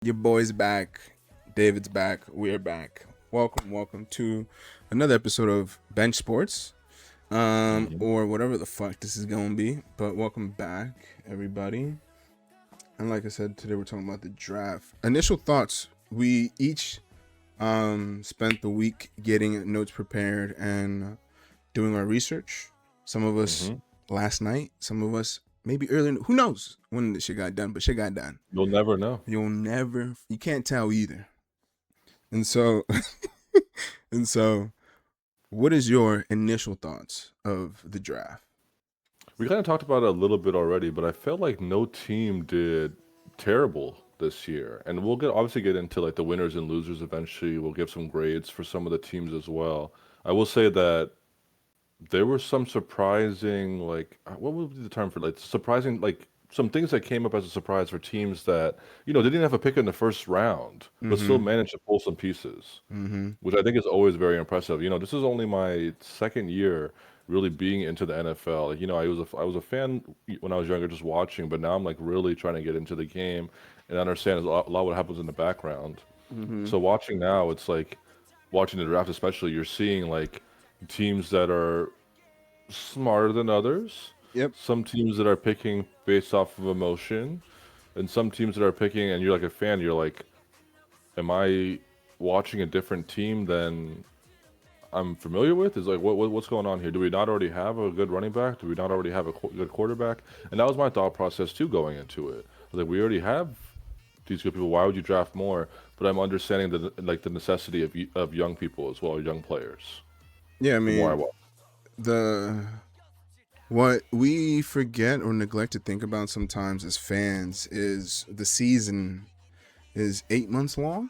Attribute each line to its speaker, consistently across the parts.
Speaker 1: Your boy's back. David's back. We're back. Welcome to another episode of Bench Sports,
Speaker 2: Mhm.
Speaker 1: or whatever the fuck this is gonna be. But welcome back, everybody. And like I said, today we're talking about the draft. Initial thoughts. We each spent the week getting notes prepared and doing our research. Some of us
Speaker 2: Mhm.
Speaker 1: last night. Some of us maybe early. Who knows when the shit got done? But shit got done.
Speaker 2: You'll never know.
Speaker 1: You can't tell either. And so, and so, what is your initial thoughts of the draft?
Speaker 2: We kind of talked about it a little bit already, but I felt like no team did terrible this year. And we'll obviously get into like the winners and losers eventually. We'll give some grades for some of the teams as well. I will say that there were some surprising, like, what would be the term for like surprising, like some things that came up as a surprise for teams that, they didn't have a pick in the first round, but still
Speaker 1: Mm-hmm.
Speaker 2: managed to pull some pieces,
Speaker 1: Mm-hmm.
Speaker 2: which I think is always very impressive. This is only my second year really being into the NFL. Like, I was a fan when I was younger, just watching, but now I'm like really trying to get into the game and understand a lot what happens in the background.
Speaker 1: Mm-hmm.
Speaker 2: So watching now, it's like watching the draft, especially, you're seeing like teams that are smarter than others,
Speaker 1: Yep.
Speaker 2: some teams that are picking based off of emotion, and some teams that are picking, and you're like a fan, you're like, am I watching a different team than I'm familiar with? Is like what's going on here? Do we not already have a good running back? Do we not already have a good quarterback? And that was my thought process too going into it. I was like, we already have these good people. Why would you draft more? But I'm understanding the necessity of young people as well, young players.
Speaker 1: Yeah. I
Speaker 2: The more I
Speaker 1: mean,
Speaker 2: watch.
Speaker 1: the what we forget or neglect to think about sometimes as fans is the season is 8 months long,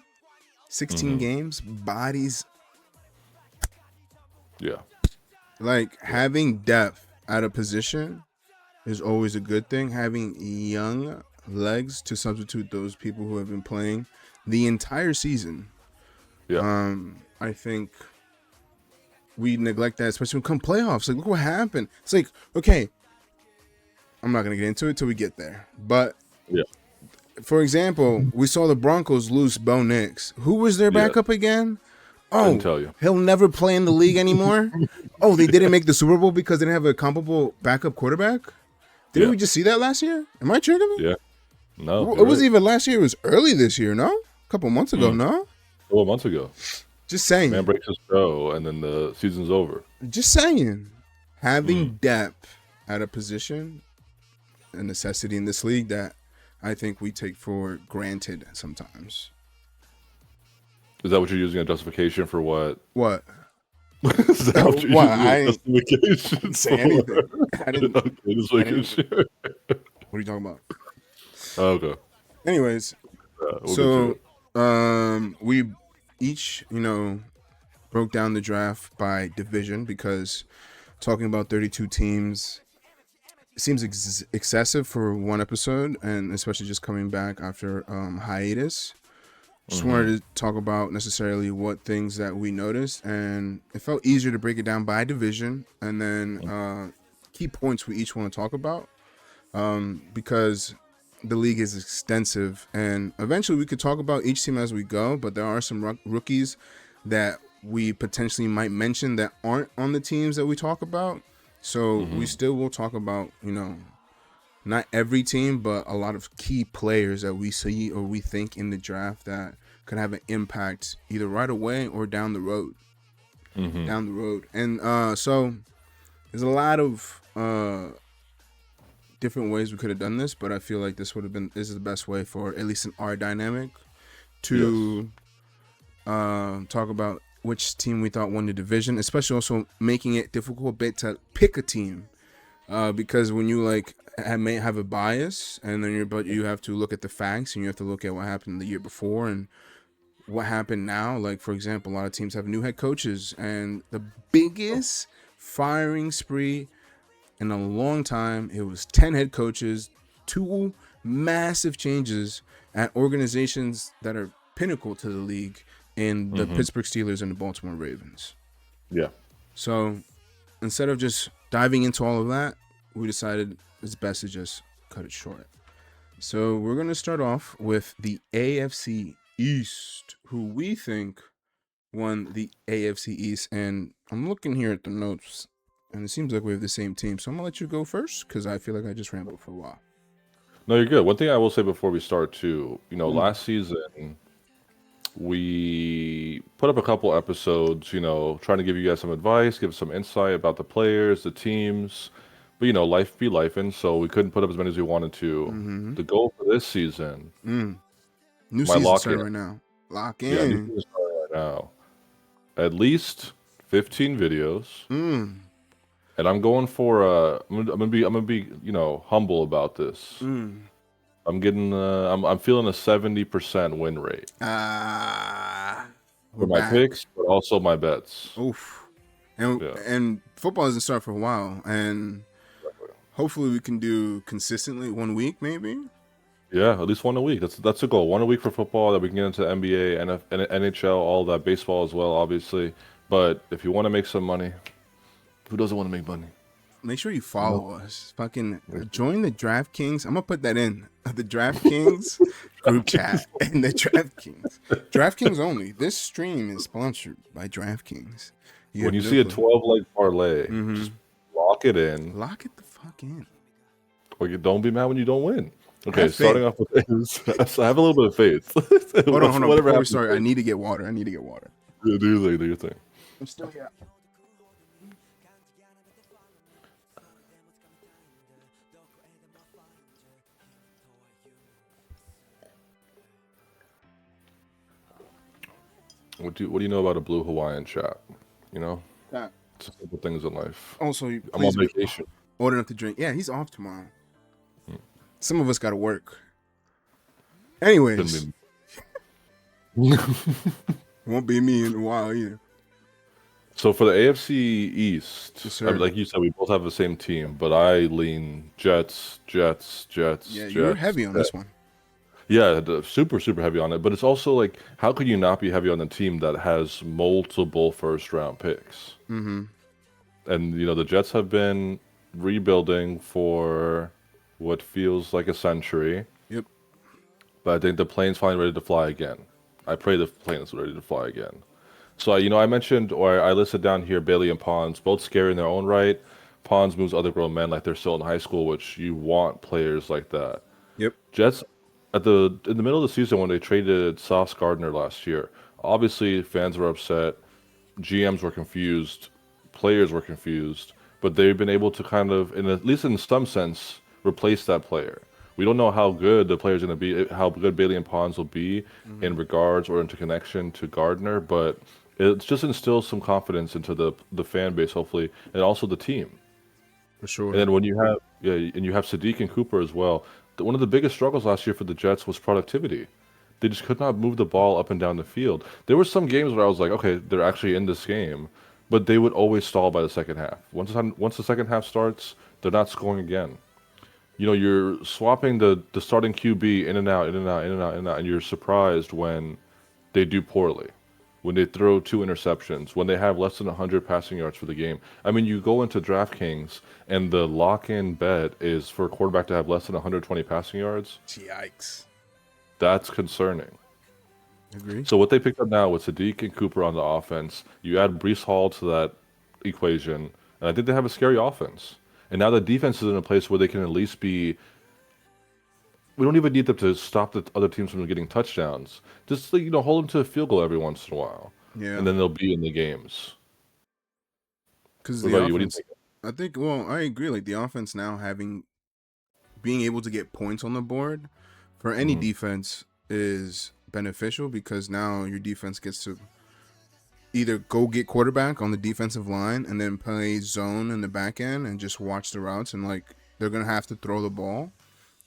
Speaker 1: 16
Speaker 2: Hmm.
Speaker 1: games, bodies.
Speaker 2: Yeah.
Speaker 1: Like
Speaker 2: Yeah.
Speaker 1: having depth at a position is always a good thing. Having young legs to substitute those people who have been playing the entire season.
Speaker 2: Yeah.
Speaker 1: I think we neglect that, especially when come playoffs. Like, look what happened. It's like, okay, I'm not gonna get into it till we get there. But
Speaker 2: Yeah.
Speaker 1: for example, we saw the Broncos lose Bo Nix. Who was their
Speaker 2: Yeah.
Speaker 1: backup again?
Speaker 2: Couldn't
Speaker 1: Oh,
Speaker 2: tell you.
Speaker 1: he'll never play in the league anymore. Oh, they didn't make the Super Bowl because they didn't have a comparable backup quarterback. Didn't
Speaker 2: Yeah.
Speaker 1: we just see that last year? Am I tripping?
Speaker 2: Yeah. No,
Speaker 1: It
Speaker 2: you're
Speaker 1: was
Speaker 2: right.
Speaker 1: even last year. It was early this year. No, a couple months ago.
Speaker 2: Mm.
Speaker 1: No,
Speaker 2: A couple months ago,
Speaker 1: just
Speaker 2: man
Speaker 1: saying.
Speaker 2: breaks his toe, and then the season's over.
Speaker 1: Just saying.
Speaker 2: Mm.
Speaker 1: Having depth at a position, a necessity in this league that I think we take for granted sometimes.
Speaker 2: Is that what you're using as justification for what?
Speaker 1: What?
Speaker 2: Is that what you're
Speaker 1: What?
Speaker 2: using
Speaker 1: I
Speaker 2: as
Speaker 1: ain't
Speaker 2: justification
Speaker 1: say
Speaker 2: for?
Speaker 1: anything. I didn't.
Speaker 2: Okay, just
Speaker 1: I
Speaker 2: making
Speaker 1: didn't.
Speaker 2: sure.
Speaker 1: What are you talking about?
Speaker 2: Okay,
Speaker 1: Anyways,
Speaker 2: we'll get to
Speaker 1: so
Speaker 2: it.
Speaker 1: we each, broke down the draft by division because talking about 32 teams seems excessive for one episode, and especially just coming back after hiatus. Just
Speaker 2: Hmm.
Speaker 1: wanted to talk about necessarily what things that we noticed, and it felt easier to break it down by division and then key points we each want to talk about, because the league is extensive, and eventually we could talk about each team as we go. But there are some rookies that we potentially might mention that aren't on the teams that we talk about. So we
Speaker 2: Hmm.
Speaker 1: still will talk about, not every team, but a lot of key players that we see or we think in the draft that could have an impact either right away or down the road.
Speaker 2: Hmm.
Speaker 1: Down the road. And so there's a lot of different ways we could have done this, but I feel like this is the best way for at least in our dynamic
Speaker 2: Yes.
Speaker 1: to talk about which team we thought won the division, especially also making it difficult a bit to pick a team, because when you may have a bias, and then but you have to look at the facts and you have to look at what happened the year before and what happened now. Like, for example, a lot of teams have new head coaches, and the biggest firing spree in a long time, it was 10 head coaches, two massive changes at organizations that are pinnacle to the league in the
Speaker 2: Hmm.
Speaker 1: Pittsburgh Steelers and the Baltimore Ravens.
Speaker 2: Yeah.
Speaker 1: So instead of just diving into all of that, we decided it's best to just cut it short. So we're gonna start off with the AFC East, who we think won the AFC East. And I'm looking here at the notes, and it seems like we have the same team. So I'm gonna let you go first because I feel like I just rambled for a while.
Speaker 2: No, you're good. One thing I will say before we start too,
Speaker 1: Mm.
Speaker 2: last season we put up a couple episodes, trying to give you guys some advice, give some insight about the players, the teams. But life be life, and so we couldn't put up as many as we wanted to.
Speaker 1: Mm-hmm.
Speaker 2: The goal for this season,
Speaker 1: New
Speaker 2: my
Speaker 1: season
Speaker 2: lock in.
Speaker 1: starting right now. Lock
Speaker 2: Yeah, new
Speaker 1: in.
Speaker 2: season starting right now. At least 15 videos.
Speaker 1: Mm.
Speaker 2: And I'm going for I'm gonna be humble about this.
Speaker 1: Mm.
Speaker 2: I'm feeling a 70% win rate
Speaker 1: We're
Speaker 2: for my
Speaker 1: back.
Speaker 2: picks, but also my bets.
Speaker 1: Oof. And
Speaker 2: Yeah.
Speaker 1: and football doesn't start for a while, and hopefully we can do consistently 1 week, maybe.
Speaker 2: Yeah, at least one a week. That's the goal. One a week for football, that we can get into NBA, NHL, all that, baseball as well, obviously. But if you want to make some money, who doesn't want to make money?
Speaker 1: Make sure you
Speaker 2: You know?
Speaker 1: follow us. Fucking join the DraftKings. I'm gonna put that in the DraftKings group chat and the DraftKings. DraftKings only. This stream is sponsored by DraftKings.
Speaker 2: When you see a 12 leg parlay,
Speaker 1: Mm-hmm.
Speaker 2: just lock it in,
Speaker 1: Lock it the fuck in.
Speaker 2: or you don't be mad when you don't win. Okay,
Speaker 1: Have
Speaker 2: starting
Speaker 1: faith.
Speaker 2: off with this, I have a little bit of faith.
Speaker 1: Hold on.
Speaker 2: Whatever
Speaker 1: Before we
Speaker 2: happens,
Speaker 1: start, I need to get water.
Speaker 2: do your thing.
Speaker 1: I'm still here.
Speaker 2: What do you know about a blue Hawaiian chat? You know,
Speaker 1: Yeah.
Speaker 2: it's simple things in life.
Speaker 1: Also,
Speaker 2: I'm on
Speaker 1: please
Speaker 2: vacation.
Speaker 1: order enough to drink. Yeah, he's off tomorrow. Some of us got to work. Anyways, won't be me in a while either.
Speaker 2: So for the AFC East,
Speaker 1: Yes,
Speaker 2: I mean,
Speaker 1: sir.
Speaker 2: like you said, we both have the same team, but I lean Jets, Jets, Jets,
Speaker 1: Yeah, you were
Speaker 2: Jets.
Speaker 1: heavy on this one.
Speaker 2: Yeah, super, super heavy on it. But it's also like, how could you not be heavy on the team that has multiple first round picks?
Speaker 1: Mm-hmm.
Speaker 2: And the Jets have been rebuilding for what feels like a century.
Speaker 1: Yep.
Speaker 2: But I think the plane's finally ready to fly again. I pray the plane is ready to fly again. So I mentioned, or I listed down here, Bailey and Pons, both scary in their own right. Pons moves other grown men like they're still in high school, which you want players like that.
Speaker 1: Yep.
Speaker 2: Jets in the middle of the season when they traded Sauce Gardner last year, obviously fans were upset, GMs were confused, players were confused, but they've been able to kind of, at least in some sense, replace that player. We don't know how good the player's going to be, how good Bailey and Pons will be in regards or into connection to Gardner, but it's just instills some confidence into the fan base, hopefully, and also the team.
Speaker 1: For sure.
Speaker 2: And then when you have and you have Sadiq and Cooper as well. One of the biggest struggles last year for the Jets was productivity. They just could not move the ball up and down the field. There were some games where I was like, okay, they're actually in this game, but they would always stall by the second half. Once the second half starts, they're not scoring again. You're swapping the starting QB in and out, in and out, in and out, in and out, and you're surprised when they do poorly, when they throw two interceptions, when they have less than 100 passing yards for the game. I mean, you go into DraftKings, and the lock-in bet is for a quarterback to have less than 120 passing yards.
Speaker 1: Yikes.
Speaker 2: That's concerning.
Speaker 1: Agree.
Speaker 2: So what they picked up now with Sadiq and Cooper on the offense, you add Brees Hall to that equation, and I think they have a scary offense. And now the defense is in a place where they can at least be. We don't even need them to stop the other teams from getting touchdowns. Just hold them to a field goal every once in a while,
Speaker 1: Yeah.
Speaker 2: and then they'll be in the games.
Speaker 1: Because
Speaker 2: What
Speaker 1: the
Speaker 2: about you? What do you
Speaker 1: offense,
Speaker 2: think?
Speaker 1: I think, well, I agree. Like the offense now being able to get points on the board for any
Speaker 2: Mhm.
Speaker 1: defense is beneficial because now your defense gets to either go get quarterback on the defensive line and then play zone in the back end and just watch the routes, and like they're gonna have to throw the ball,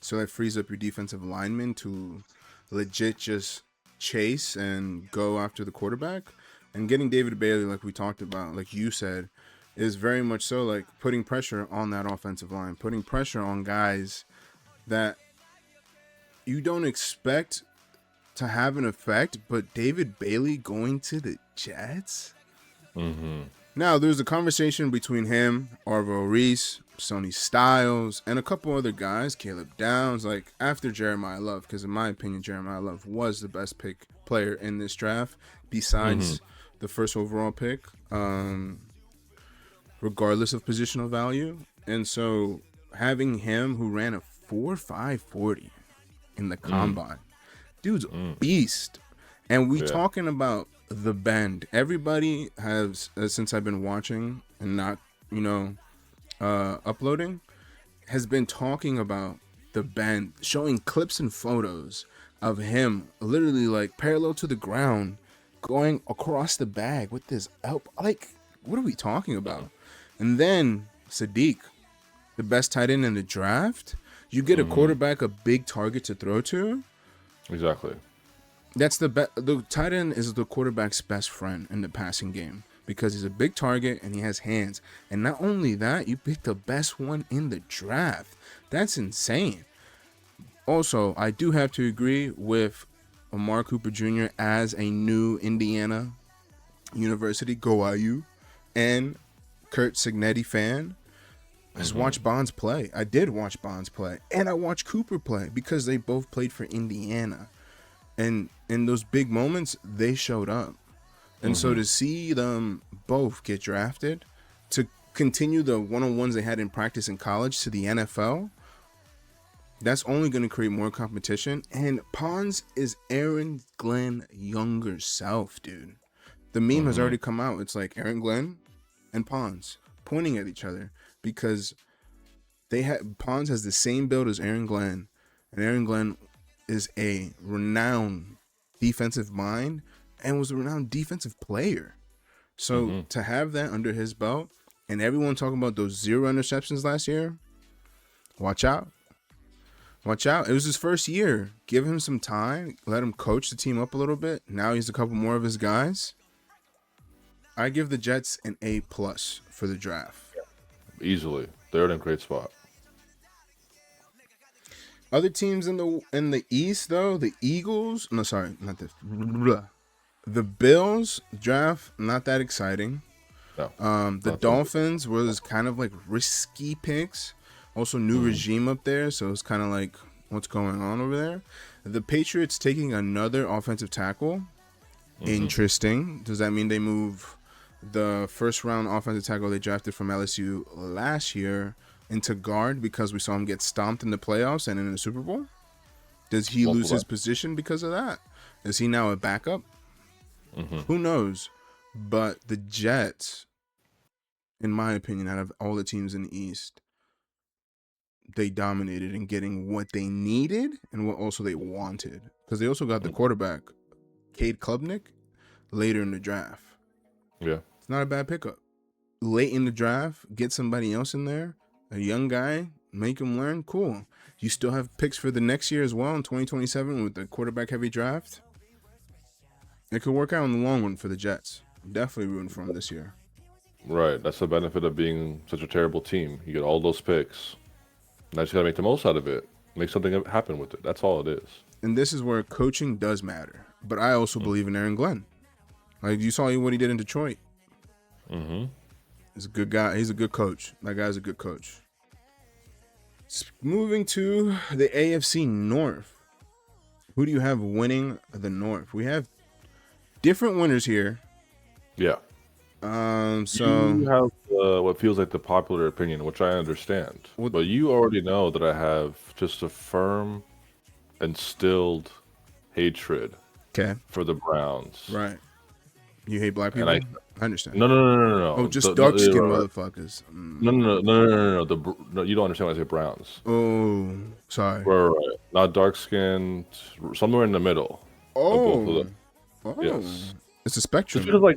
Speaker 1: so that frees up your defensive linemen to legit just chase and go after the quarterback. And getting David Bailey, like we talked about, like you said, is very much so like putting pressure on that offensive line, putting pressure on guys that you don't expect to have an effect, but David Bailey going to the Jets?
Speaker 2: Mm-hmm.
Speaker 1: Now, there's a conversation between him, Arvo Reese, Sonny Styles, and a couple other guys, Caleb Downs, like after Jeremiah Love, because in my opinion, Jeremiah Love was the best player in this draft, besides the first overall pick, regardless of positional value. And so having him, who ran a 4.540 in the combine, dude's a beast. And we talking about the bend. Everybody has, since I've been watching and not, uploading, has been talking about the bend, showing clips and photos of him literally like parallel to the ground, going across the bag with this help. Like, what are we talking about? And then Sadiq, the best tight end in the draft. You get a quarterback, a big target to throw to.
Speaker 2: Exactly.
Speaker 1: That's the tight end is the quarterback's best friend in the passing game because he's a big target and he has hands. And not only that, you pick the best one in the draft. That's insane. Also, I do have to agree with Amari Cooper Jr. as a new Indiana University, go IU, and Kurt Signetti fan. I just watched Bonds play. I did watch Bonds play. And I watched Cooper play because they both played for Indiana. And in those big moments, they showed up. And so to see them both get drafted, to continue the one-on-ones they had in practice in college to the NFL, that's only going to create more competition. And Pons is Aaron Glenn younger self, dude. The meme has already come out. It's like Aaron Glenn and Pons pointing at each other because Pons has the same build as Aaron Glenn, and Aaron Glenn is a renowned defensive mind and was a renowned defensive player. So to have that under his belt, and everyone talking about those 0 interceptions last year, watch out. Watch out. It was his first year. Give him some time. Let him coach the team up a little bit. Now he's a couple more of his guys. I give the Jets an A+ for the draft.
Speaker 2: Easily. They're in a great spot.
Speaker 1: Other teams in the East, though, the Eagles. No, sorry, not the Bills draft. Not that exciting.
Speaker 2: No.
Speaker 1: The Dolphins was kind of like risky picks. Also, new regime up there, so it's kind of like what's going on over there. The Patriots taking another offensive tackle. Interesting. Does that mean they move the first round offensive tackle they drafted from LSU last year into guard because we saw him get stomped in the playoffs and in the Super Bowl? Does he lose his position because of that? Is he now a backup? Who knows? But the Jets, in my opinion, out of all the teams in the East, they dominated in getting what they needed and what also they wanted. Because they also got the quarterback, Cade Klubnik, later in the draft.
Speaker 2: Yeah.
Speaker 1: It's not a bad pickup. Late in the draft, get somebody else in there, a young guy, make him learn. Cool. You still have picks for the next year as well in 2027 with the quarterback-heavy draft. It could work out in the long run for the Jets. Definitely rooting for them this year.
Speaker 2: Right. That's the benefit of being such a terrible team. You get all those picks. Now you just got to make the most out of it. Make something happen with it. That's all it is.
Speaker 1: And this is where coaching does matter. But I also believe in Aaron Glenn. Like, you saw what he did in Detroit. He's a good guy. He's a good coach. That guy's a good coach. Moving to the AFC North. Who do you have winning the North? We have different winners here.
Speaker 2: Yeah.
Speaker 1: So
Speaker 2: you have what feels like the popular opinion, which I understand. But you already know that I have just a firm, instilled hatred for the Browns.
Speaker 1: Right. You hate black people? I understand.
Speaker 2: No.
Speaker 1: Oh, just dark-skinned motherfuckers.
Speaker 2: No. You don't understand when I say Browns.
Speaker 1: Oh, sorry.
Speaker 2: Right. Not dark-skinned, somewhere in the middle.
Speaker 1: Oh.
Speaker 2: Yes.
Speaker 1: It's a spectrum.
Speaker 2: Just because,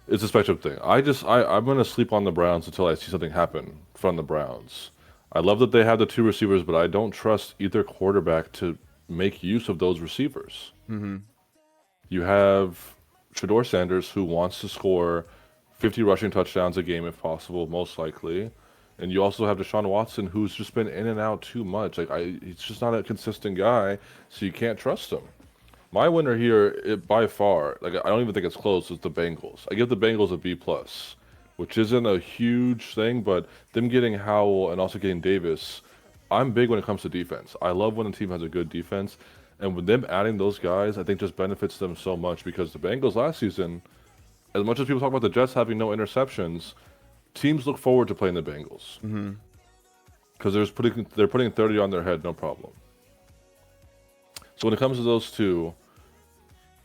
Speaker 2: it's a spectrum thing. I'm gonna sleep on the Browns until I see something happen from the Browns. I love that they have the 2 receivers, but I don't trust either quarterback to make use of those receivers. You have Shedeur Sanders, who wants to score 50 rushing touchdowns a game if possible, most likely. And you also have Deshaun Watson, who's just been in and out too much. He's just not a consistent guy, so you can't trust him. My winner here, by far, I don't even think it's close, is the Bengals. I give the Bengals a B+, which isn't a huge thing, but them getting Howell and also getting Davis, I'm big when it comes to defense. I love when a team has a good defense, and with them adding those guys, I think just benefits them so much because the Bengals last season, as much as people talk about the Jets having no interceptions, teams look forward to playing the Bengals because they're putting 30 on their head, no problem. So when it comes to those two,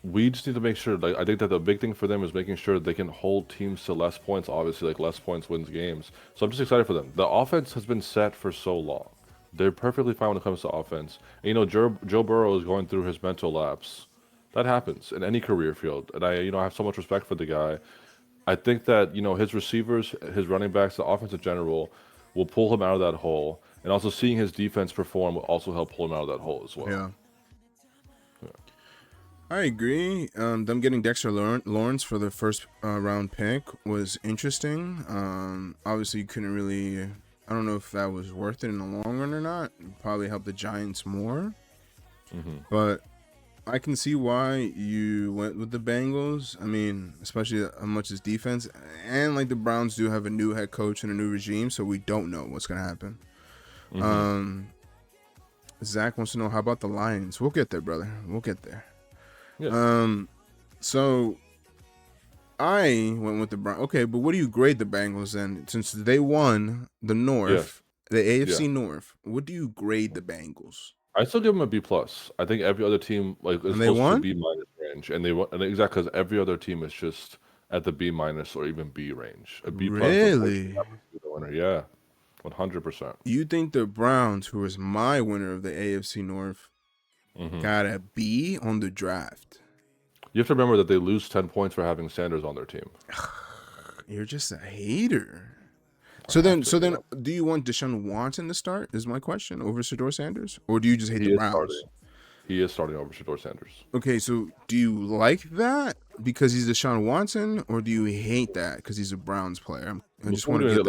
Speaker 2: we just need to make sure. Like I think that the big thing for them is making sure they can hold teams to less points. Obviously, like less points wins games. So I'm just excited for them. The offense has been set for so long. They're perfectly fine when it comes to offense. And, Joe Burrow is going through his mental lapse. That happens in any career field, and I have so much respect for the guy. I think that his receivers, his running backs, the offense in general, will pull him out of that hole, and also seeing his defense perform will also help pull him out of that hole as well.
Speaker 1: Yeah. I agree. Them getting Dexter Lawrence for the first round pick was interesting. Obviously, you couldn't really. I don't know if that was worth it in the long run or not. It probably helped the Giants more. But I can see why you went with the Bengals. I mean, especially how much is defense. And like the Browns do have a new head coach and a new regime, so we don't know what's going to happen. Zach wants to know, how about the Lions? We'll get there, brother. We'll get there.
Speaker 2: Yeah.
Speaker 1: So I went with the Browns. Okay, but what do you grade the Bengals then? Since they won the North, the AFC North, what do you grade the Bengals?
Speaker 2: I still give them a B plus. I think every other team is
Speaker 1: And they
Speaker 2: close to
Speaker 1: won?
Speaker 2: B minus range, and they won, and exactly because every other team is just at the B minus or even B range. A B plus,
Speaker 1: Really?
Speaker 2: the winner. Yeah, 100%.
Speaker 1: You think the Browns, who is my winner of the AFC North, got a B on the draft?
Speaker 2: You have to remember that they lose 10 points for having Sanders on their team.
Speaker 1: You're just a hater. So then, do you want Deshaun Watson to start? Is my question, over Shedeur Sanders, or do you just hate the Browns?
Speaker 2: He is starting over Shedeur Sanders.
Speaker 1: Okay, so do you like that because he's Deshaun Watson, or do you hate that because he's a Browns player? I just want to get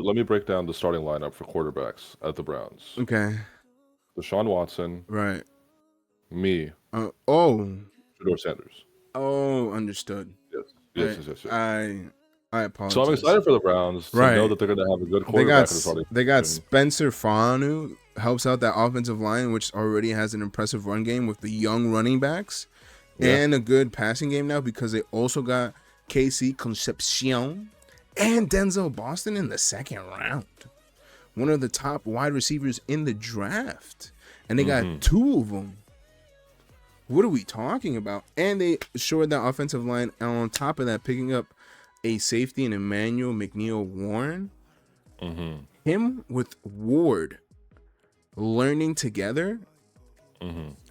Speaker 2: let me break down the starting lineup for quarterbacks at the Browns.
Speaker 1: Okay.
Speaker 2: Deshaun Watson.
Speaker 1: Right.
Speaker 2: Me. Shedeur Sanders.
Speaker 1: Oh, understood.
Speaker 2: Yes.
Speaker 1: I apologize.
Speaker 2: So I'm excited for the Browns to know that they're going to have a good quarterback.
Speaker 1: They got Spencer Fanu, helps out that offensive line, which already has an impressive run game with the young running backs, and a good passing game now because they also got KC Concepcion and Denzel Boston in the second round. One of the top wide receivers in the draft. And they got two of them. What are we talking about? And they shored that offensive line, and on top of that, picking up a safety in Emmanuel McNeil Warren. Him with Ward learning together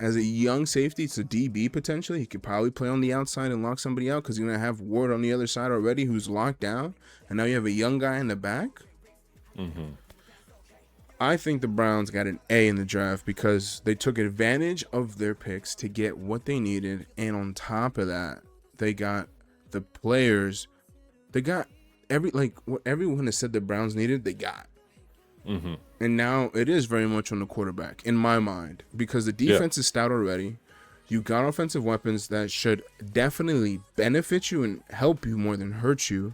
Speaker 1: as a young safety. It's a DB potentially. He could probably play on the outside and lock somebody out because you're going to have Ward on the other side already who's locked down. And now you have a young guy in the back. I think the Browns got an A in the draft because they took advantage of their picks to get what they needed. And on top of that, they got the players. They got what everyone has said the Browns needed, they got. And now it is very much on the quarterback, in my mind, because the defense is stout already. You got offensive weapons that should definitely benefit you and help you more than hurt you.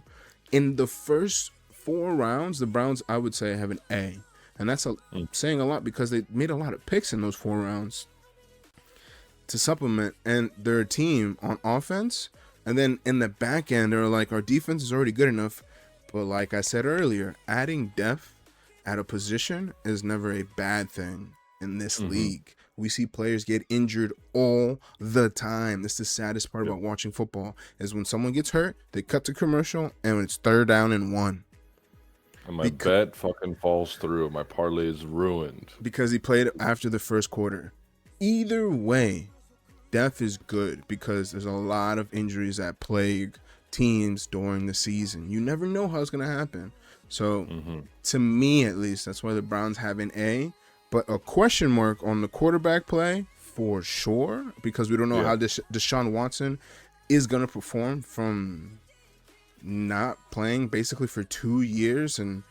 Speaker 1: In the first 4 rounds, the Browns, I would say, have an A. And that's saying a lot because they made a lot of picks in those 4 rounds to supplement. And their team on offense, and then in the back end, they're like, our defense is already good enough. But like I said earlier, adding depth at a position is never a bad thing in this league. We see players get injured all the time. That's the saddest part about watching football is when someone gets hurt, they cut to commercial, and it's 3rd down and 1.
Speaker 2: And my bet fucking falls through. My parlay is ruined.
Speaker 1: Because he played after the first quarter. Either way, depth is good because there's a lot of injuries that plague teams during the season. You never know how it's going to happen. So, to me at least, that's why the Browns have an A. But a question mark on the quarterback play for sure because we don't know how Deshaun Watson is going to perform from not playing basically for 2 years and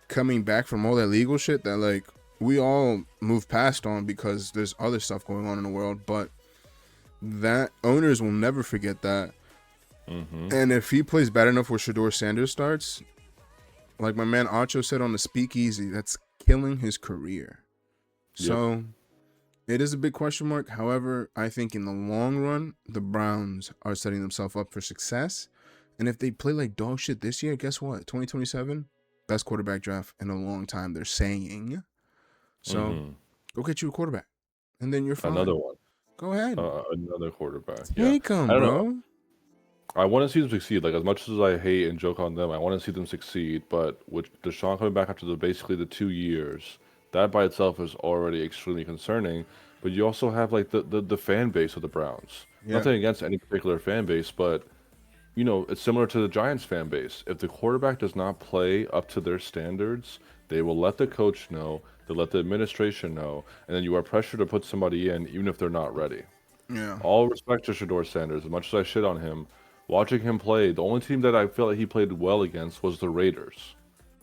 Speaker 1: coming back from all that legal shit that like we all move past on because there's other stuff going on in the world, but that owners will never forget that. And if he plays bad enough where Shador Sanders starts, like my man Acho said on the Speakeasy, that's killing his career. So it is a big question mark. However, I think in the long run, the Browns are setting themselves up for success. And if they play like dog shit this year, guess what? 2027, best quarterback draft in a long time, they're saying. So go get you a quarterback. And then you're fine.
Speaker 2: Another one.
Speaker 1: Go ahead.
Speaker 2: Another quarterback.
Speaker 1: Take him,
Speaker 2: I don't
Speaker 1: bro.
Speaker 2: know. I want to see them succeed. Like, as much as I hate and joke on them, I want to see them succeed. But with Deshaun coming back after basically the 2 years, that by itself is already extremely concerning. But you also have like the fan base of the Browns.
Speaker 1: Yeah.
Speaker 2: Nothing against any particular fan base, but you know, it's similar to the Giants fan base. If the quarterback does not play up to their standards, they will let the coach know, they'll let the administration know, and then you are pressured to put somebody in even if they're not ready.
Speaker 1: Yeah.
Speaker 2: All respect to Shador Sanders. As much as I shit on him, watching him play, the only team that I felt like he played well against was the Raiders,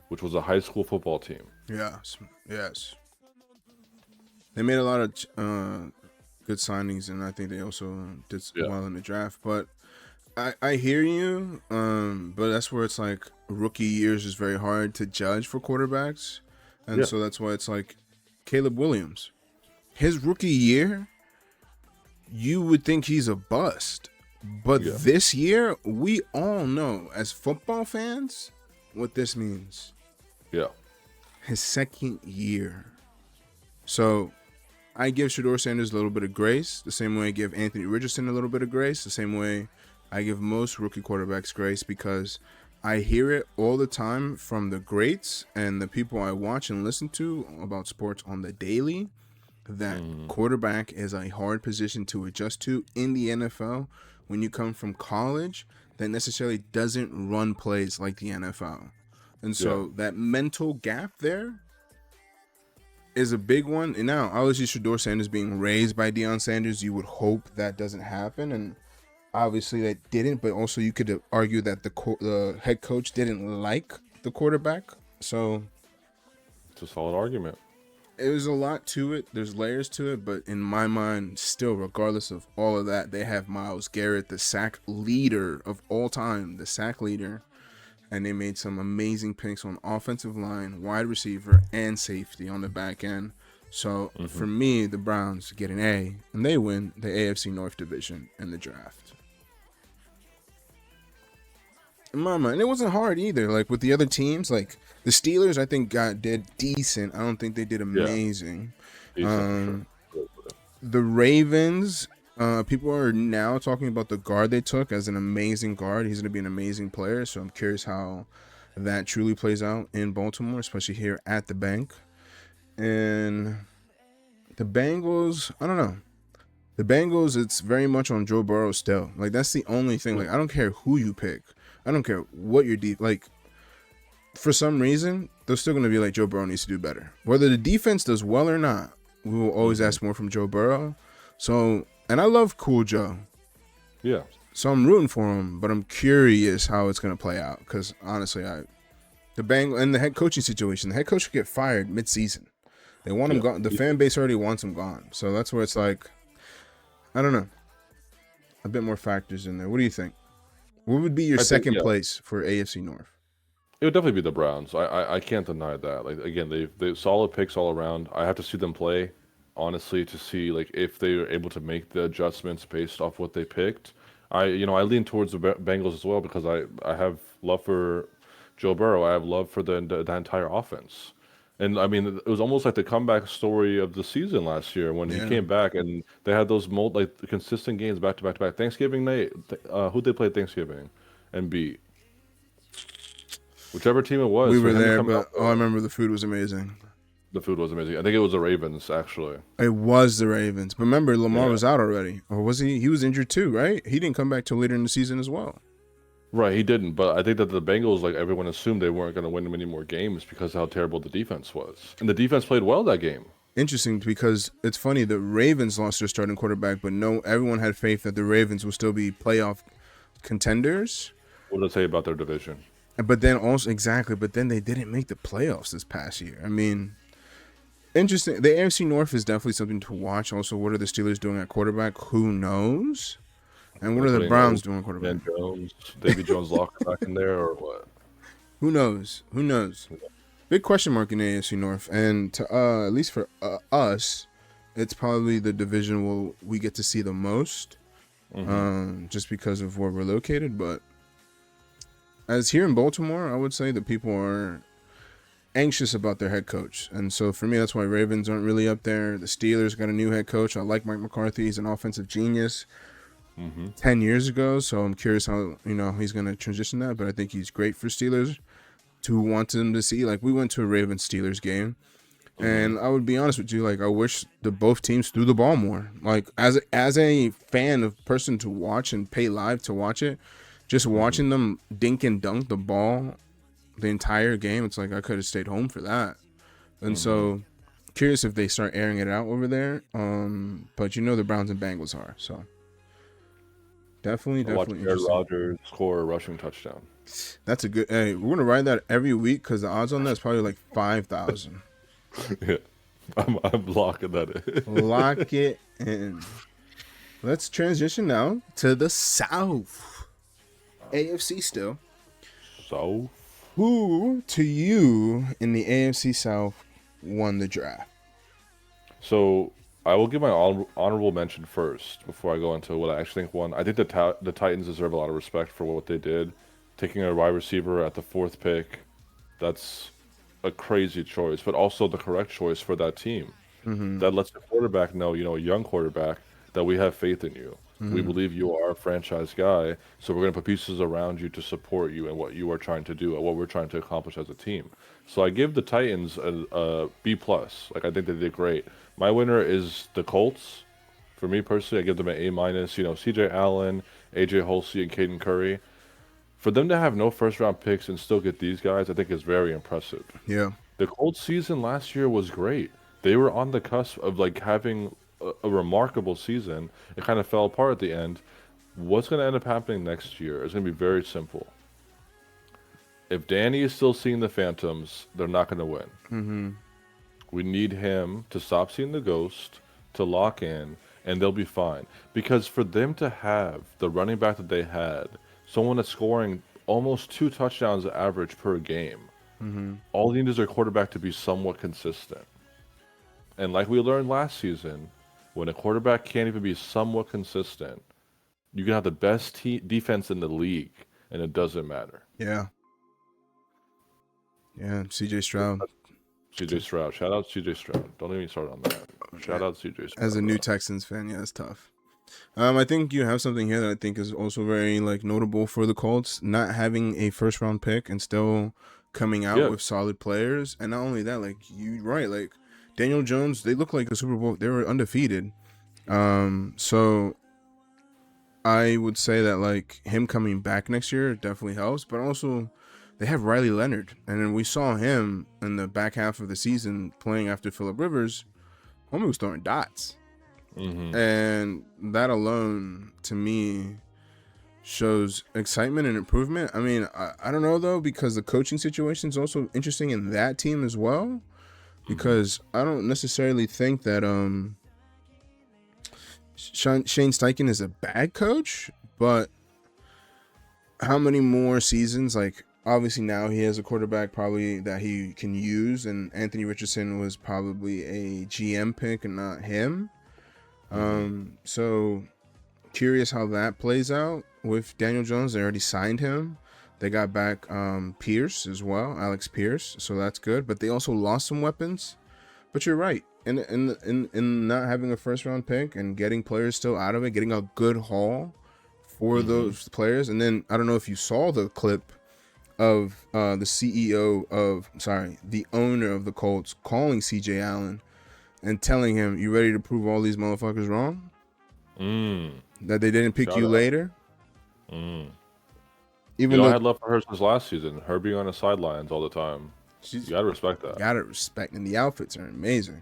Speaker 2: which was a high school football team.
Speaker 1: Yes. They made a lot of good signings, and I think they also did well in the draft. But I hear you, but that's where it's like rookie years is very hard to judge for quarterbacks. And so that's why it's like Caleb Williams. His rookie year, you would think he's a bust. But this year, we all know as football fans what this means.
Speaker 2: Yeah.
Speaker 1: His second year. So I give Shador Sanders a little bit of grace, the same way I give Anthony Richardson a little bit of grace, the same way I give most rookie quarterbacks grace, because I hear it all the time from the greats and the people I watch and listen to about sports on the daily, that quarterback is a hard position to adjust to in the NFL when you come from college that necessarily doesn't run plays like the NFL. And so that mental gap there is a big one. And now, obviously, Shador Sanders being raised by Deion Sanders, you would hope that doesn't happen. And obviously that didn't, but also you could argue that the head coach didn't like the quarterback. So
Speaker 2: it's a solid argument.
Speaker 1: There's a lot to it. There's layers to it, but in my mind, still, regardless of all of that, they have Myles Garrett, the sack leader of all time, the sack leader, and they made some amazing picks on offensive line, wide receiver, and safety on the back end. So for me, the Browns get an A, and they win the AFC North Division in the draft. In my mind, it wasn't hard either. Like with the other teams, like the Steelers, I think did decent. I don't think they did amazing. The Ravens, people are now talking about the guard they took as an amazing guard. He's going to be an amazing player. So I'm curious how that truly plays out in Baltimore, especially here at the bank. And the Bengals, I don't know. The Bengals, it's very much on Joe Burrow still. Like that's the only thing. Like I don't care who you pick. I don't care what your like. For some reason, they're still going to be like Joe Burrow needs to do better. Whether the defense does well or not, we will always ask more from Joe Burrow. So, and I love Cool Joe.
Speaker 2: Yeah.
Speaker 1: So I'm rooting for him, but I'm curious how it's going to play out. Because honestly, the head coaching situation, the head coach could get fired mid-season. They want him gone. The fan base already wants him gone. So that's where it's like, I don't know. A bit more factors in there. What do you think? What would be your second place for AFC North?
Speaker 2: It would definitely be the Browns. I can't deny that. Like again, they solid picks all around. I have to see them play, honestly, to see like if they are able to make the adjustments based off what they picked. I lean towards the Bengals as well because I have love for Joe Burrow. I have love for the entire offense. And I mean, it was almost like the comeback story of the season last year when he came back and they had those consistent games back to back to back. Thanksgiving night, who'd they play Thanksgiving and beat? Whichever team it was.
Speaker 1: We were there, but I remember the food was amazing.
Speaker 2: The food was amazing. I think it was the Ravens, actually.
Speaker 1: It was the Ravens. But remember, Lamar was out already. Or was he? He was injured too, right? He didn't come back till later in the season as well.
Speaker 2: Right, he didn't. But I think that the Bengals, like everyone assumed they weren't going to win many more games because of how terrible the defense was. And the defense played well that game.
Speaker 1: Interesting, because it's funny, the Ravens lost their starting quarterback, but everyone had faith that the Ravens would still be playoff contenders.
Speaker 2: What did it say about their division?
Speaker 1: But then they didn't make the playoffs this past year. I mean, interesting. The AFC North is definitely something to watch. Also, what are the Steelers doing at quarterback? Who knows? And
Speaker 2: Are
Speaker 1: what
Speaker 2: they
Speaker 1: are the
Speaker 2: putting
Speaker 1: Browns doing quarterback?
Speaker 2: Dan Jones, Davy Jones Locker back in there, or what?
Speaker 1: Who knows? Who knows? Big question mark in the AFC North, and to at least for us, it's probably the division we get to see the most, just because of where we're located. But as here in Baltimore, I would say that people are anxious about their head coach, and so for me, that's why Ravens aren't really up there. The Steelers got a new head coach. I like Mike McCarthy; he's an offensive genius. 10 years ago, so I'm curious how he's going to transition that. But I think he's great for Steelers to want them to see. Like, we went to a Ravens Steelers game, and I would be honest with you, like, I wish the both teams threw the ball more. Like, as a fan of person to watch and pay live to watch it, just watching them dink and dunk the ball the entire game, it's like I could have stayed home for that. And so curious if they start airing it out over there. But the Browns and Bengals are, so definitely
Speaker 2: Watch Aaron
Speaker 1: interesting.
Speaker 2: Rodgers score a rushing touchdown.
Speaker 1: That's a good. Hey, we're gonna ride that every week because the odds on that is probably like 5,000.
Speaker 2: Yeah, I'm locking that in.
Speaker 1: Lock it in. Let's transition now to the South. AFC still.
Speaker 2: So,
Speaker 1: Who to you in the AFC South won the draft?
Speaker 2: so I will give my honorable mention first before I go into what I actually think won. I think the Titans deserve a lot of respect for what they did, taking a wide receiver at the 4th pick. That's a crazy choice, but also the correct choice for that team. That lets the quarterback know, a young quarterback, that we have faith in you. We believe you are a franchise guy, so we're going to put pieces around you to support you and what you are trying to do and what we're trying to accomplish as a team. So I give the Titans a B plus. Like, I think they did great. My winner is the Colts. For me personally, I give them an A minus. C.J. Allen, A.J. Holsey, and Caden Curry. For them to have no first round picks and still get these guys, I think is very impressive.
Speaker 1: Yeah.
Speaker 2: The Colts season last year was great. They were on the cusp of like having a remarkable season. It kind of fell apart at the end. What's going to end up happening next year is going to be very simple. If Danny is still seeing the phantoms, they're not going to win. We need him to stop seeing the ghost, to lock in, and they'll be fine. Because for them to have the running back that they had, someone that's scoring almost 2 touchdowns average per game, all you need is their quarterback to be somewhat consistent. And like we learned last season, when a quarterback can't even be somewhat consistent, you can have the best defense in the league, and it doesn't matter.
Speaker 1: Yeah. CJ Stroud.
Speaker 2: CJ Stroud. Shout out CJ Stroud. Don't even start on that. Shout out CJ Stroud.
Speaker 1: As a new Texans fan, yeah, it's tough. I think you have something here that I think is also very notable for the Colts, not having a first round pick and still coming out with solid players. And not only that, you're right, Daniel Jones, they look like the Super Bowl. They were undefeated. So I would say that him coming back next year definitely helps, but also they have Riley Leonard, and then we saw him in the back half of the season playing after Phillip Rivers. Homie was throwing dots. And that alone, to me, shows excitement and improvement. I mean, I don't know, though, because the coaching situation is also interesting in that team as well. Because I don't necessarily think that Shane Steichen is a bad coach, but how many more seasons? Obviously now he has a quarterback probably that he can use, and Anthony Richardson was probably a GM pick and not him. So curious how that plays out with Daniel Jones. They already signed him. They got back Pierce as well, Alex Pierce, so that's good. But they also lost some weapons. But you're right. In not having a first round pick and getting players still out of it, getting a good haul for those players. And then I don't know if you saw the clip of the owner of the Colts calling CJ Allen and telling him, "You ready to prove all these motherfuckers wrong? That they didn't pick you later."
Speaker 2: Even though I had love for her since last season, her being on the sidelines all the time. You gotta respect that.
Speaker 1: Gotta respect, and the outfits are amazing.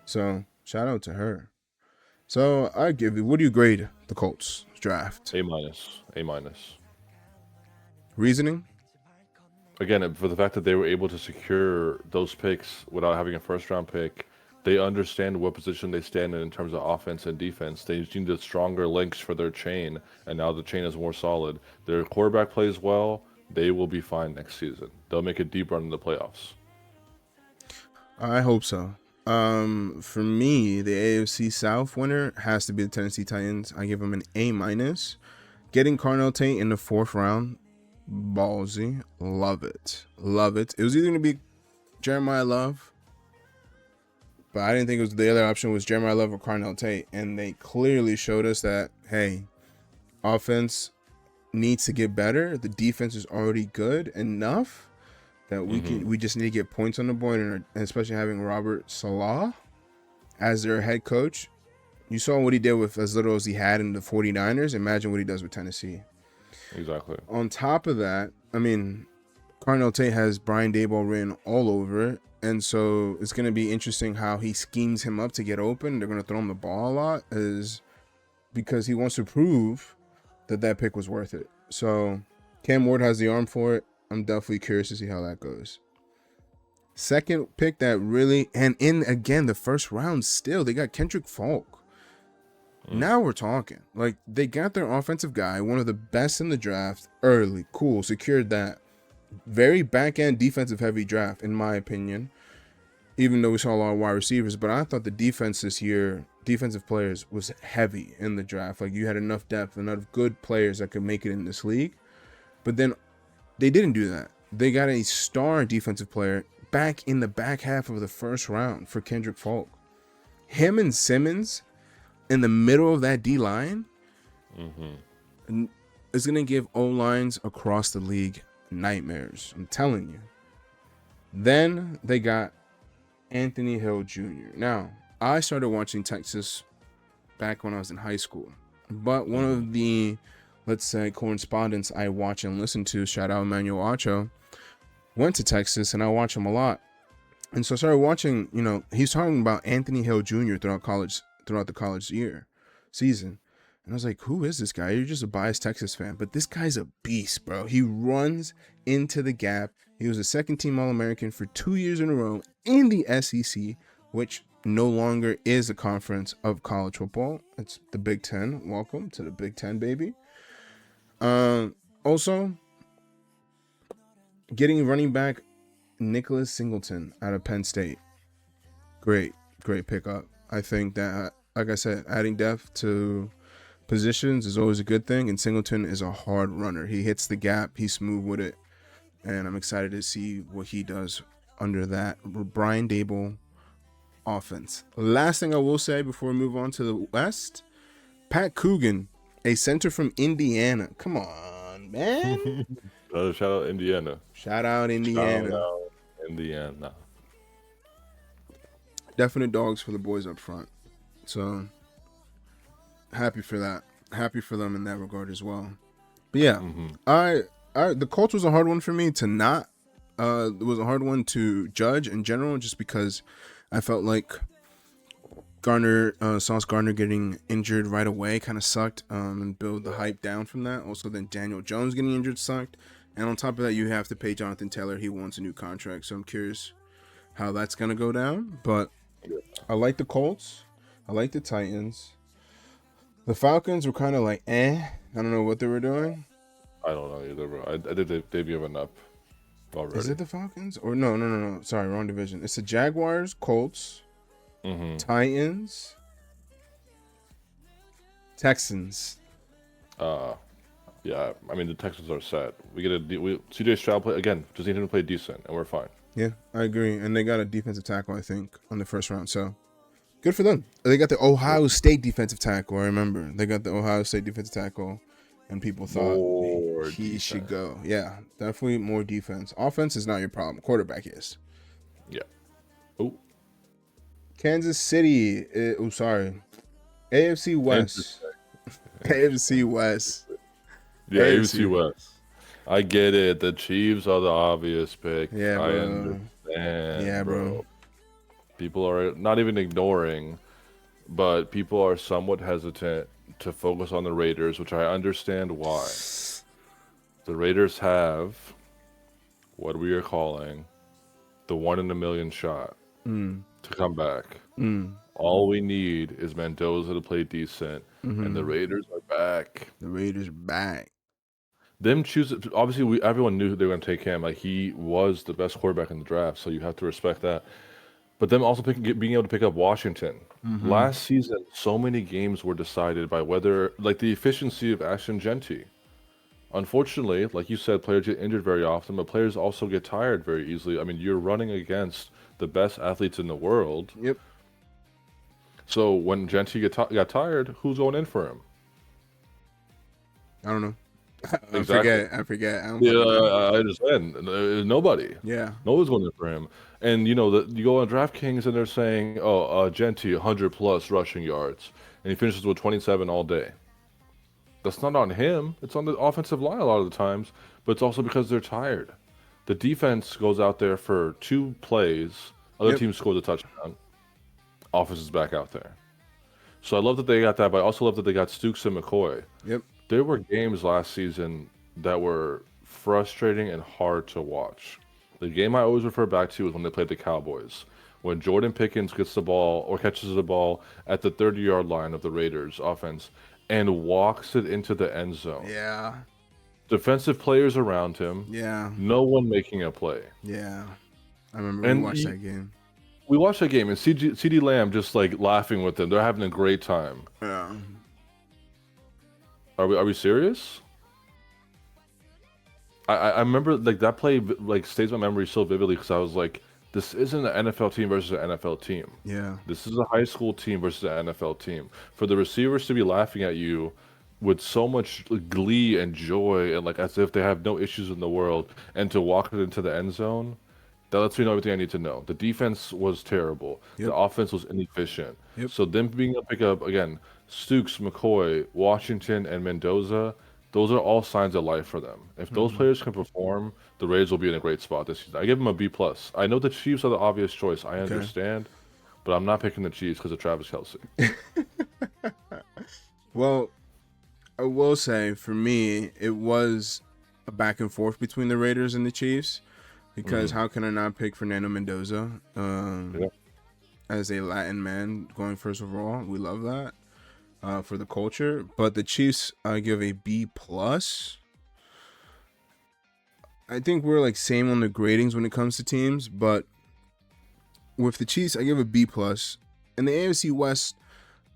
Speaker 1: So shout out to her. So I give you. What do you grade the Colts draft?
Speaker 2: A minus. A minus.
Speaker 1: Reasoning?
Speaker 2: Again, for the fact that they were able to secure those picks without having a first round pick, They understand what position they stand in terms of offense and defense. They just need the stronger links for their chain, and now the chain is more solid. Their quarterback plays well, they will be fine next season. They'll make a deep run in the playoffs.
Speaker 1: I hope so. For me, the AFC South winner has to be the Tennessee Titans. I give them an A minus. Getting Carnell Tate in the 4th round, ballsy. Love it. Love it. It was either going to be Jeremiah Love, but I didn't think it was the other option was Jeremiah Love or Carnell Tate. And they clearly showed us that, hey, offense needs to get better. The defense is already good enough that we just need to get points on the board, and especially having Robert Salah as their head coach. You saw what he did with as little as he had in the 49ers. Imagine what he does with Tennessee.
Speaker 2: Exactly.
Speaker 1: On top of that, I mean, Carnell Tate has Brian Daboll written all over it, and so it's going to be interesting how he schemes him up to get open. They're going to throw him the ball a lot, is because he wants to prove that pick was worth it. So Cam Ward has the arm for it. I'm definitely curious to see how that goes. Second pick that really, and in again the first round still, they got Kendrick Falk. Now we're talking. Like, they got their offensive guy, one of the best in the draft, early. Cool, secured that. Very back-end defensive heavy draft, in my opinion. Even though we saw a lot of wide receivers, but I thought the defense this year, defensive players, was heavy in the draft. Like, you had enough depth, enough good players that could make it in this league. But then they didn't do that. They got a star defensive player back in the back half of the first round for Kendrick Falk. Him and Simmons in the middle of that D-line is going to give O-lines across the league nightmares. I'm telling you. Then they got Anthony Hill Jr. Now, I started watching Texas back when I was in high school. But one of the, let's say, correspondents I watch and listen to, shout out Emmanuel Acho, went to Texas, and I watch him a lot. And so I started watching, he's talking about Anthony Hill Jr. throughout the college season. And I was like, who is this guy? You're just a biased Texas fan. But this guy's a beast, bro. He runs into the gap. He was a second-team All-American for 2 years in a row in the SEC, which no longer is a conference of college football. It's the Big Ten. Welcome to the Big Ten, baby. Also, getting running back Nicholas Singleton out of Penn State. Great pickup. I think that, like I said, adding depth to positions is always a good thing, and Singleton is a hard runner. He hits the gap, he's smooth with it, and I'm excited to see what he does under that Brian Daboll offense. Last thing I will say before we move on to the West, Pat Coogan, a center from Indiana. Come on, man.
Speaker 2: Shout out Indiana.
Speaker 1: Shout out Indiana.
Speaker 2: Shout out Indiana.
Speaker 1: Definite dogs for the boys up front. So happy for that. Happy for them in that regard as well. But yeah, the Colts was a hard one for me to not. It was a hard one to judge in general, just because I felt like Sauce Gardner getting injured right away kind of sucked, and build the hype down from that. Also, then Daniel Jones getting injured sucked, and on top of that, you have to pay Jonathan Taylor. He wants a new contract, so I'm curious how that's gonna go down. But I like the Colts. I like the Titans. The Falcons were kind of like, I don't know what they were doing.
Speaker 2: I don't know either, bro. I did they've given up already.
Speaker 1: Is it the Falcons? Or no. Sorry, wrong division. It's the Jaguars, Colts, Titans, Texans.
Speaker 2: Yeah. I mean, the Texans are set. We get CJ Stroud play again. Just need him to play decent, and we're fine.
Speaker 1: Yeah, I agree. And they got a defensive tackle, I think, on the first round. So good for them. They got the Ohio State defensive tackle. I remember they got the Ohio State defensive tackle, and people thought he should go. Yeah, definitely more defense. Offense is not your problem. Quarterback is.
Speaker 2: Yeah. Oh.
Speaker 1: Kansas City. Sorry. AFC West. AFC West.
Speaker 2: Yeah, AFC West. I get it. The Chiefs are the obvious pick.
Speaker 1: Yeah, bro.
Speaker 2: I understand.
Speaker 1: Yeah, bro.
Speaker 2: People are not even ignoring, but people are somewhat hesitant to focus on the Raiders, which I understand why. The Raiders have what we are calling the 1 in a million shot to come back.
Speaker 1: Mm.
Speaker 2: All we need is Mendoza to play decent, and the
Speaker 1: Mm-hmm.
Speaker 2: Raiders are back.
Speaker 1: The Raiders back.
Speaker 2: Them choose obviously everyone knew they were going to take him. Like he was the best quarterback in the draft, so you have to respect that. But them also being able to pick up Washington.
Speaker 1: Mm-hmm.
Speaker 2: Last season, so many games were decided by whether like the efficiency of Ashton Genty. Unfortunately, like you said, players get injured very often, but players also get tired very easily. I mean, you're running against the best athletes in the world.
Speaker 1: Yep.
Speaker 2: So when Genty got tired, who's going in for him?
Speaker 1: I don't know. I
Speaker 2: Exactly.
Speaker 1: forget. I forget. I don't
Speaker 2: Yeah,
Speaker 1: fucking know.
Speaker 2: I understand. Nobody.
Speaker 1: Yeah.
Speaker 2: Nobody's going in for him. And you go on DraftKings and they're saying, "Oh, Genty 100 plus rushing yards," and he finishes with 27 all day. That's not on him. It's on the offensive line a lot of the times, but it's also because they're tired. The defense goes out there for 2 plays. Other
Speaker 1: Yep.
Speaker 2: teams score the touchdown. Offense is back out there. So I love that they got that, but I also love that they got Stooks and McCoy.
Speaker 1: Yep.
Speaker 2: There were games last season that were frustrating and hard to watch. The game I always refer back to is when they played the Cowboys. When Jordan Pickens gets the ball or catches the ball at the 30-yard line of the Raiders offense and walks it into the end zone.
Speaker 1: Yeah.
Speaker 2: Defensive players around him,
Speaker 1: Yeah.
Speaker 2: no one making a play.
Speaker 1: Yeah. I remember we
Speaker 2: And
Speaker 1: watched that game.
Speaker 2: we watched that game and CD Lamb just like laughing with them. They're having a great time.
Speaker 1: Yeah.
Speaker 2: Are we serious? I remember like that play like stays in my memory so vividly because I was like, this isn't an NFL team versus an NFL team.
Speaker 1: Yeah.
Speaker 2: This is a high school team versus an NFL team. For the receivers to be laughing at you with so much glee and joy and like as if they have no issues in the world, and to walk it into the end zone, that lets me know everything I need to know. The defense was terrible.
Speaker 1: Yep.
Speaker 2: The offense was inefficient.
Speaker 1: Yep.
Speaker 2: So them being able to pick up again Stooks, McCoy, Washington, and Mendoza, those are all signs of life for them. If those players can perform, the Rays will be in a great spot this season. I give them a B plus. I know the Chiefs are the obvious choice. I understand, but I'm not picking the Chiefs because of Travis Kelce.
Speaker 1: Well, I will say for me, it was a back and forth between the Raiders and the Chiefs because how can I not pick Fernando Mendoza as a Latin man going first overall? We love that for the culture. But the Chiefs, I give a B plus. I think we're like same on the gradings when it comes to teams, but with the Chiefs, I give a B plus. In the AFC West,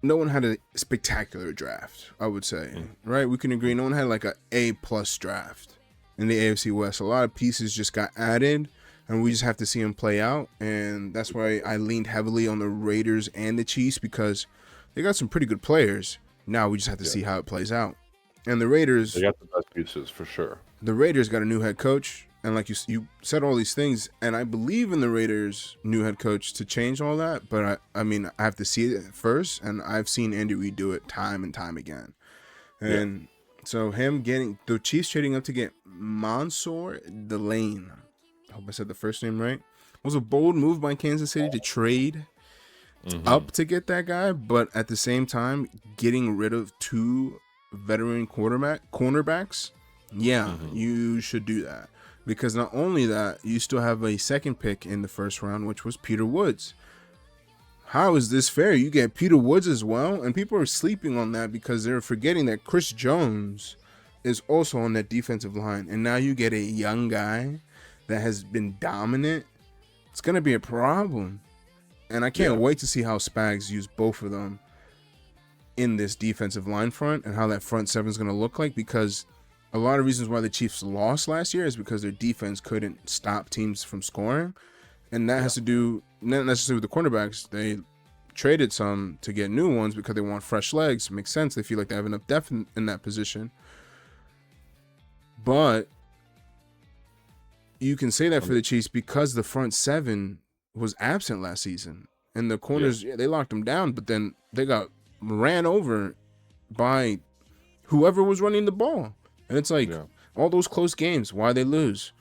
Speaker 1: no one had a spectacular draft, I would say. Right? We can agree. No one had like a A plus draft in the AFC West. A lot of pieces just got added, and we just have to see them play out. And that's why I leaned heavily on the Raiders and the Chiefs because they got some pretty good players. Now we just have to see how it plays out. And the Raiders,
Speaker 2: They got the best pieces for sure.
Speaker 1: the Raiders got a new head coach. And like you said all these things, and I believe in the Raiders' new head coach to change all that. But I mean, I have to see it first, and I've seen Andy Reid do it time and time again. And so him getting the Chiefs trading up to get Mansour Delane, I hope I said the first name right, was a bold move by Kansas City to trade up to get that guy, but at the same time getting rid of 2 veteran cornerbacks. Yeah, you should do that. Because not only that, you still have a second pick in the first round, which was Peter Woods. How is this fair? You get Peter Woods as well, and people are sleeping on that because they're forgetting that Chris Jones is also on that defensive line. And now you get a young guy that has been dominant. It's going to be a problem. And I can't wait to see how Spags use both of them in this defensive line front and how that front seven is going to look like, because a lot of reasons why the Chiefs lost last year is because their defense couldn't stop teams from scoring. And that has to do not necessarily with the cornerbacks. They traded some to get new ones because they want fresh legs. It makes sense. They feel like they have enough depth in that position. But you can say that for the Chiefs because the front seven was absent last season. And the corners, they locked them down, but then they got ran over by whoever was running the ball. And it's like, all those close games, why they lose?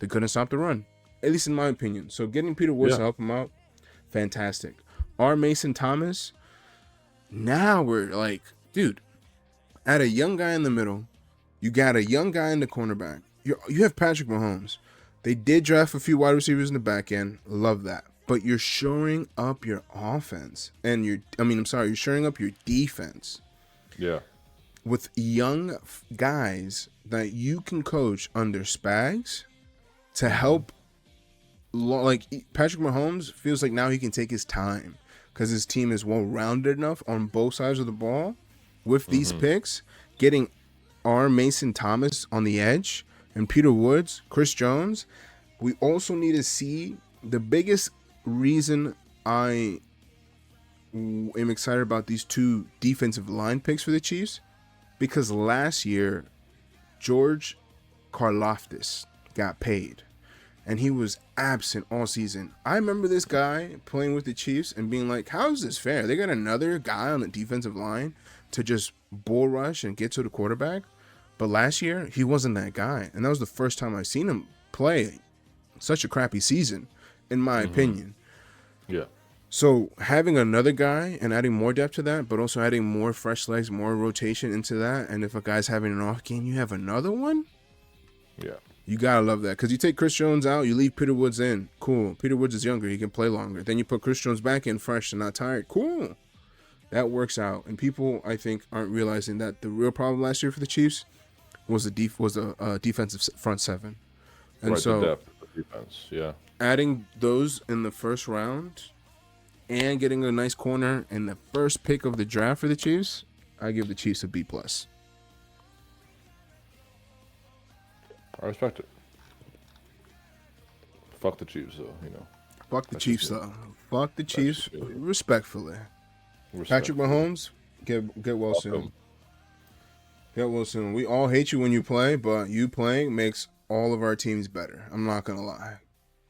Speaker 1: They couldn't stop the run, at least in my opinion. So getting Peter Woods to help him out, fantastic. R. Mason Thomas, now we're like, dude, add a young guy in the middle. You got a young guy in the cornerback. You have Patrick Mahomes. They did draft a few wide receivers in the back end. Love that. but you're shoring up your offense and you're shoring up your defense.
Speaker 2: Yeah.
Speaker 1: With young guys that you can coach under Spags to help. Like Patrick Mahomes feels like now he can take his time because his team is well-rounded enough on both sides of the ball. With these picks, getting Mason Thomas on the edge and Peter Woods, Chris Jones, we also need to see the biggest reason I am excited about these two defensive line picks for the Chiefs, because last year George Karlaftis got paid and he was absent all season. I remember this guy playing with the Chiefs and being like, how is this fair? They got another guy on the defensive line to just bull rush and get to the quarterback. But last year, he wasn't that guy. And that was the first time I've seen him play such a crappy season, in my opinion.
Speaker 2: Yeah.
Speaker 1: So having another guy and adding more depth to that, but also adding more fresh legs, more rotation into that. And if a guy's having an off game, you have another one.
Speaker 2: Yeah.
Speaker 1: You got to love that. Because you take Chris Jones out, you leave Peter Woods in. Cool. Peter Woods is younger. He can play longer. Then you put Chris Jones back in fresh and not tired. Cool. That works out. And people, I think, aren't realizing that the real problem last year for the Chiefs was the defensive front seven. And
Speaker 2: right,
Speaker 1: so
Speaker 2: the depth of the defense. Yeah.
Speaker 1: adding those in the first round and getting a nice corner in the first pick of the draft for the Chiefs, I give the Chiefs a B+.
Speaker 2: I respect it. Fuck the Chiefs, though, you know.
Speaker 1: Fuck the Chiefs, though. Fuck the Chiefs, respectfully. Patrick Mahomes, get well soon. Get well soon. We all hate you when you play, but you playing makes all of our teams better. I'm not going to lie.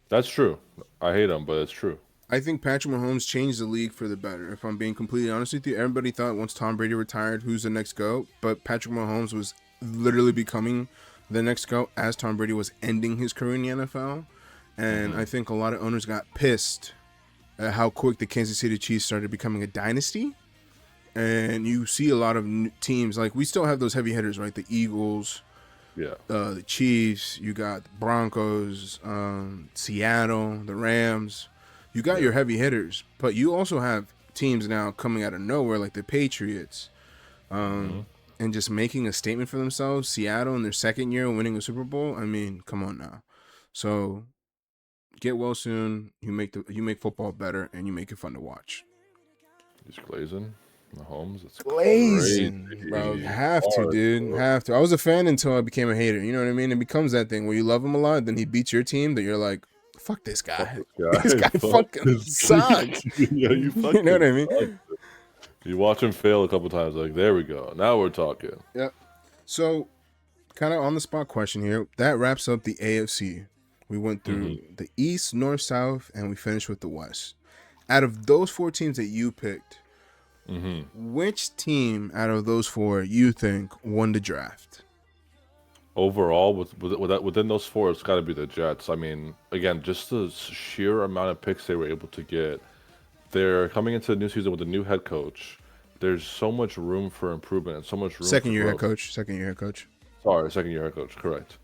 Speaker 2: That's true. I hate him, but it's true.
Speaker 1: I think Patrick Mahomes changed the league for the better. If I'm being completely honest with you, everybody thought once Tom Brady retired, who's the next GOAT? But Patrick Mahomes was literally becoming the next GOAT as Tom Brady was ending his career in the NFL. And I think a lot of owners got pissed at how quick the Kansas City Chiefs started becoming a dynasty. And you see a lot of teams, like we still have those heavy hitters, right? The Eagles, the Chiefs, you got the Broncos, Seattle, the Rams. You got your heavy hitters, but you also have teams now coming out of nowhere, like the Patriots, and just making a statement for themselves. Seattle in their second year winning a Super Bowl. I mean, come on now. So get well soon. You make football better, and you make it fun to watch.
Speaker 2: He's glazing. Mahomes, it's
Speaker 1: glazing,
Speaker 2: crazy.
Speaker 1: Bro. Have to, dude. Have to. I was a fan until I became a hater. You know what I mean? It becomes that thing where you love him a lot, then he beats your team, that you're like, fuck this guy. This guy fucking sucks.
Speaker 2: Yeah, you
Speaker 1: know what I mean?
Speaker 2: You watch him fail a couple times, like, there we go. Now we're talking.
Speaker 1: Yep. So, kind of on the spot question here. That wraps up the AFC. We went through the East, North, South, and we finished with the West. Out of those 4 teams that you picked, which team out of those 4 you think won the draft?
Speaker 2: Overall, within those 4, it's got to be the Jets. I mean, again, just the sheer amount of picks they were able to get. They're coming into the new season with a new head coach. There's so much room for improvement and so much room
Speaker 1: Second year
Speaker 2: for
Speaker 1: head coach.
Speaker 2: Sorry, second year head coach, correct.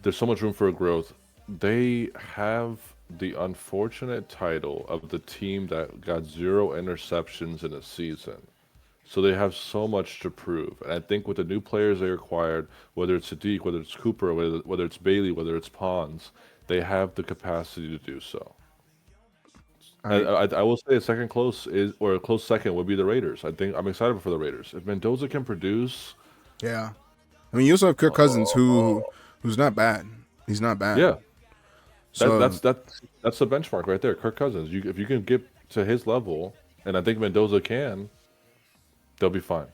Speaker 2: There's so much room for growth. They have the unfortunate title of the team that got 0 interceptions in a season. So they have so much to prove. And I think with the new players they acquired, whether it's Sadiq, whether it's Cooper, whether it's Bailey, whether it's Pons, they have the capacity to do so. I will say a close second would be the Raiders. I think I'm excited for the Raiders. If Mendoza can produce,
Speaker 1: yeah. I mean, you also have Kirk Cousins, who's not bad. He's not bad.
Speaker 2: Yeah.
Speaker 1: So
Speaker 2: that's the benchmark right there. Kirk Cousins. If you can get to his level, and I think Mendoza can, they'll be fine.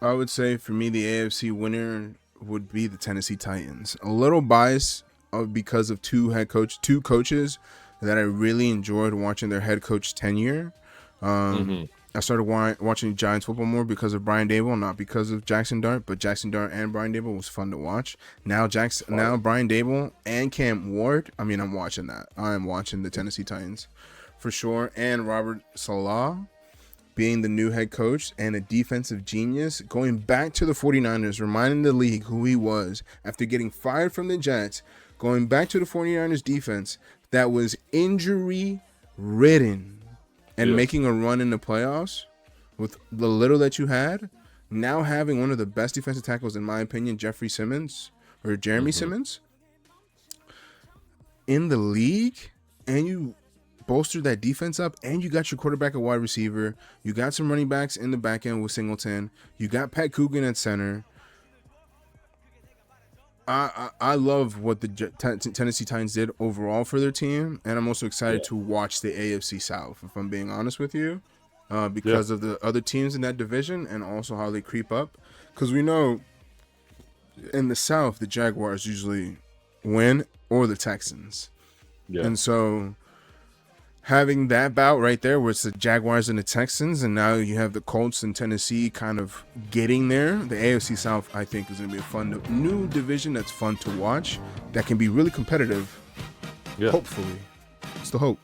Speaker 1: I would say for me, the AFC winner would be the Tennessee Titans. A little biased because of two coaches that I really enjoyed watching their head coach tenure. I started watching Giants football more because of Brian Daboll, not because of Jackson Dart, but Jackson Dart and Brian Daboll was fun to watch. Now Brian Daboll and Cam Ward. I mean, I'm watching that. I'm watching the Tennessee Titans for sure. And Robert Saleh being the new head coach and a defensive genius, going back to the 49ers, reminding the league who he was after getting fired from the Jets, going back to the 49ers defense, that was injury ridden and
Speaker 2: Yeah.
Speaker 1: making a run in the playoffs with the little that you had, now having one of the best defensive tackles, in my opinion, Jeremy Simmons, in the league, and you bolster that defense up, and you got your quarterback at wide receiver, you got some running backs in the back end with Singleton, you got Pat Coogan at center. I love what the Tennessee Titans did overall for their team, and I'm also excited to watch the AFC South, if I'm being honest with you, because of the other teams in that division and also how they creep up. Because we know in the South, the Jaguars usually win, or the Texans.
Speaker 2: Yeah.
Speaker 1: And so having that bout right there where it's the Jaguars and the Texans, and now you have the Colts and Tennessee kind of getting there, the AFC South, I think, is going to be a fun new division that's fun to watch, that can be really competitive.
Speaker 2: Yeah.
Speaker 1: Hopefully. It's the hope.